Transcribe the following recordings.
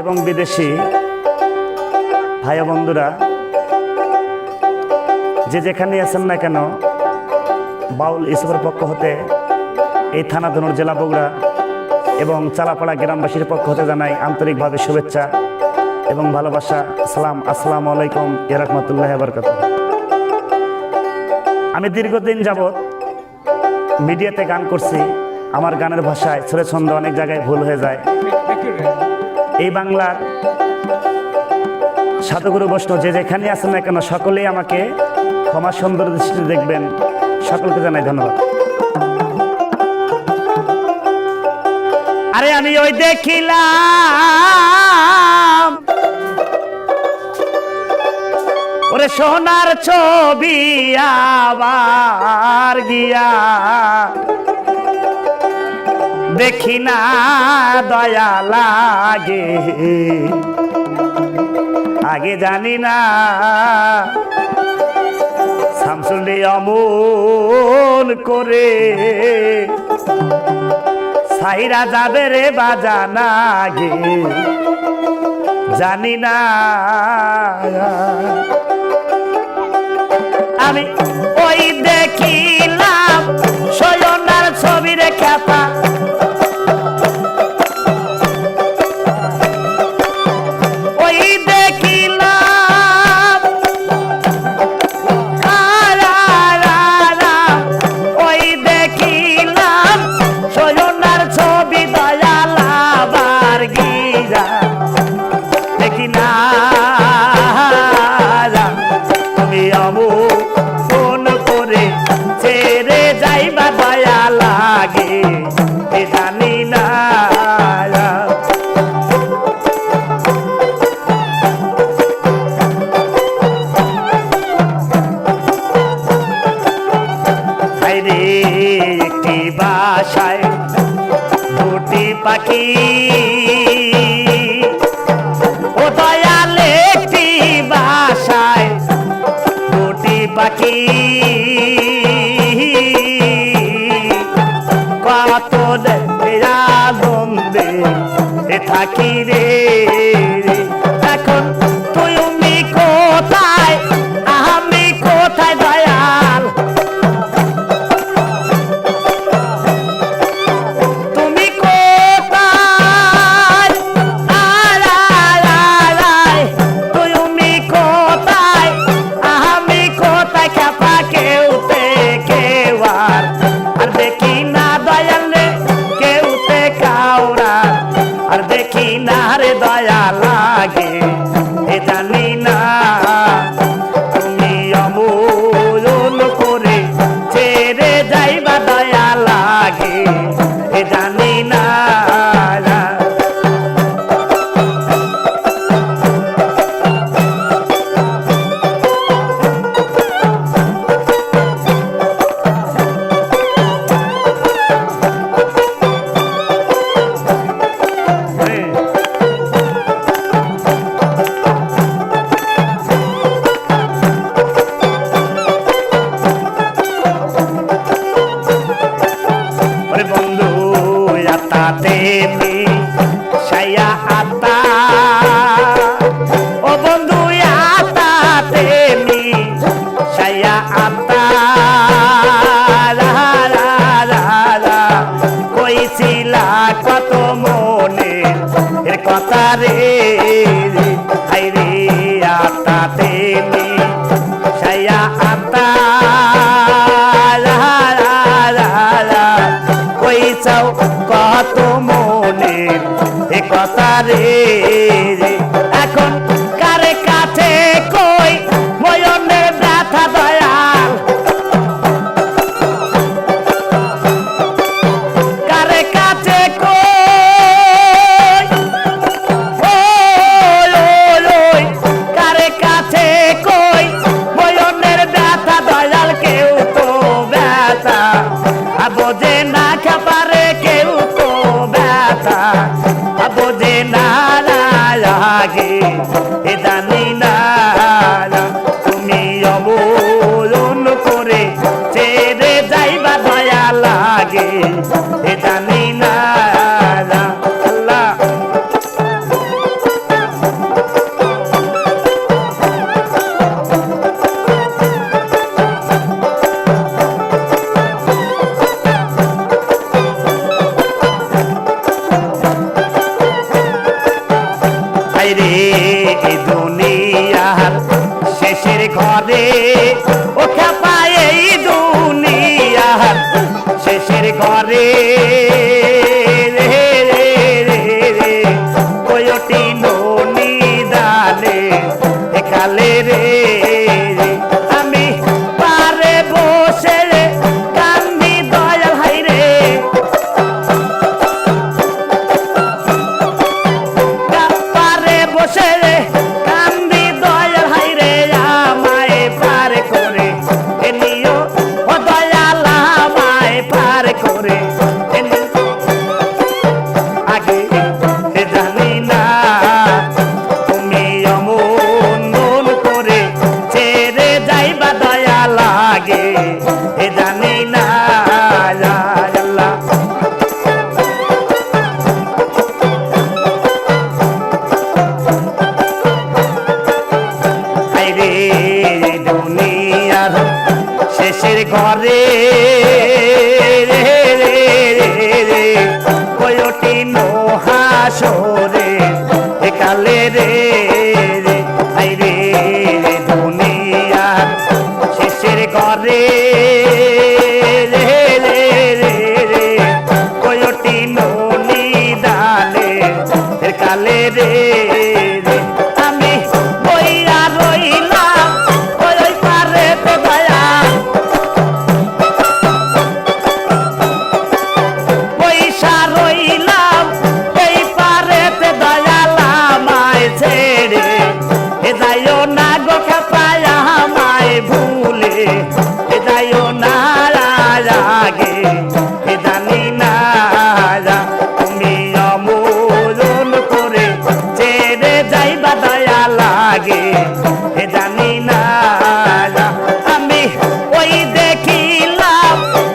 এবং বিদেশি ভাই বন্ধুরা যে যেখানে আছেন না কেন, বাউল ইসুফের পক্ষ হতে এই থানা ধনুর জেলা বগুড়া এবং চালাপাড়া গ্রামবাসীর পক্ষ হতে জানাই আন্তরিকভাবে শুভেচ্ছা এবং ভালোবাসা। আসসালামু আলাইকুম ওয়া রাহমাতুল্লাহি ওয়া বারাকাতুহু। আমি দীর্ঘদিন যাবৎ মিডিয়াতে গান করছি। আমার গানের ভাষায় ছড়ে ছন্দ অনেক জায়গায় ভুল হয়ে যায়। এই বাংলার সাধুগুরু বৈষ্ণব যে যেখানে আছেন না কেন, সকলেই আমাকে ক্ষমা সুন্দর দৃষ্টিতে দেখবেন। সকলকে জানাই ধন্যবাদ। আরে আমি ওই দেখিলাম ওরে সোনার ছবি আবার গিয়া দেখি না দয়া লাগে, আগে জানি না শামসুল অমন করে সাইরা যাবে রে বাজানা গে, জানি না আমি ওই দেখিলাম সয়নার ছবি রে খ্যাপা, ওই দেখিলাম ওই দেখিলাম সয়নার ছবি দয়াল আবার গিয়া দেখি না তুমি ফোন করে ছেড়ে যাইবা দয়া লাগে, জানি না রে একটি বাসায় দুটি পাখি, ও দয়াল একটি বাসায় দুটি পাখি, কত আনন্দে থাকি রে। এখন তুমি কোথায় আমি কোথায় দয়াল, তুমি কোথায় তুমি কোথায় আমি কোথায় খ্যাপা, কেউতে কেউ আর দেখি না দয়াল রে, কেউতে কাউরা আর দেখি না রে দয়া লাগে, এ জানি না তুমি অমূল্য করে ছেড়ে যাইবা দয়া লাগে, এ জানি না বন্ধু আতাতে সাইয়া আতা, ও বন্ধু আতাতে সাইয়া আতা কইছিলা কত মনে এর কথা রে, আইরে আতাতে সাইয়া আতা কইছাও কত মনের এ কথা রে। এখন কারে কাছে কই ময়নের ব্যথা দয়াল, কারে কাছে কই ওই কারে কাছে কই ময়নের ব্যথা দয়াল, কেউ তো ব্যথা বোঝে না খাবারে, কেউ তো ব্যথা বোঝে না লাগে, এ জানি না তুমি অবলম্বন করে ছেড়ে যাইবা দয়া লাগে, এ জানি না আল্লাহ ঘরে কয়টি ননি দানে কালে রে আমি পারে বসে কান্দি দয়াল হাই রে পারে বসে কান্দি দয়াল হাই রে আমায় পার করে এনিও ও দয়াল আমায় পার করে আগে জানি না তুমি অমন মন করে ছেড়ে যাইবা দয়া লাগে জানি না আল্লাহ রে দুনিয়ার শেষের ঘরে কয়টি নোহাসরে কালে রে রে দুনিয়ার শেষের ঘরে কয়টি ননি দানে কালে রে আমি বইয়া রইলাম ওই পারে তো দয়া পয়সা রইলাম এই পারে তো দয়ালামায় ছেড়ে যাইও না গো খেপায়া আমায় ভুলে যাইও না আগে জানি না তুমি অমূলন করে ছেড়ে যাইবা দয়া লাগে জানি না আমি ওই দেখিলাম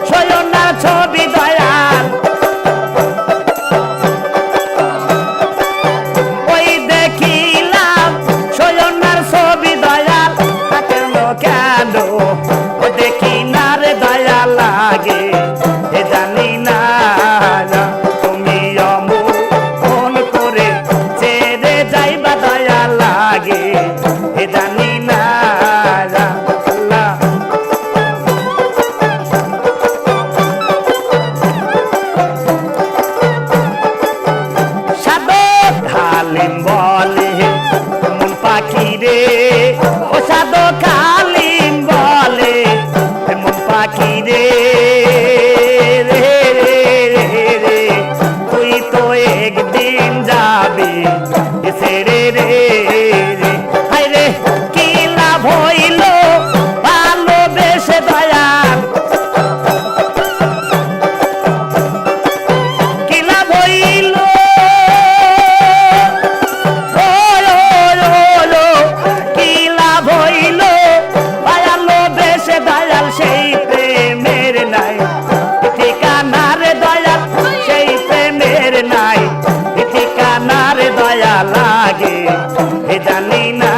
সয়নার ছবি দয়াল ওই দেখিলাম সয়নার ছবি দয়াল কেন কেন দেখি না রে দয়া লাগে জানি না তুমি অমন করে ছেড়ে যাইবা দয়া লাগে জানি না আল্লাহ সাধক হালিম বলে মন পাখি রে ও সাধক হালিম বলে মন পাখি রে তুই তো একদিন যাবি ছেড়ে রে হাই রে কি লাভ হইল ভালোবেসে দয়াল কি লাভ হইল কি লাভ হইল ভালোবেসে দয়াল সেই প্রেমের নাই ঠিকানা রে দয়াল সেই প্রেমের নাই ঠিকানা রে দয়া লাগে জানি না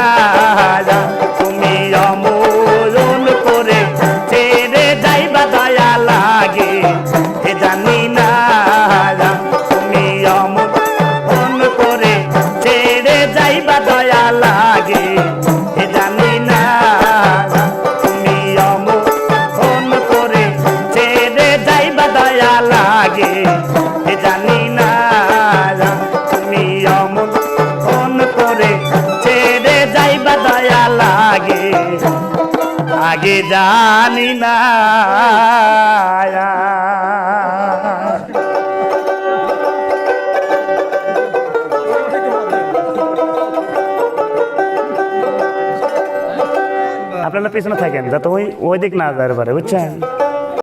তুমি অমূলন করে ছেড়ে যাইবা দয়া লাগে জানি না তুমি অমূলন করে ছেড়ে যাইবা দয়া লাগে জানি না তুমি অমূলন করে ছেড়ে যাইবা দয়া লাগে জানি না তুমি অমূলন করে ছেড়ে যাইবা দয়া লাগে আগে জানি না আপনারা পিছনে থাকেন যাতে ওই দিক না যায় পারে বুঝছেন।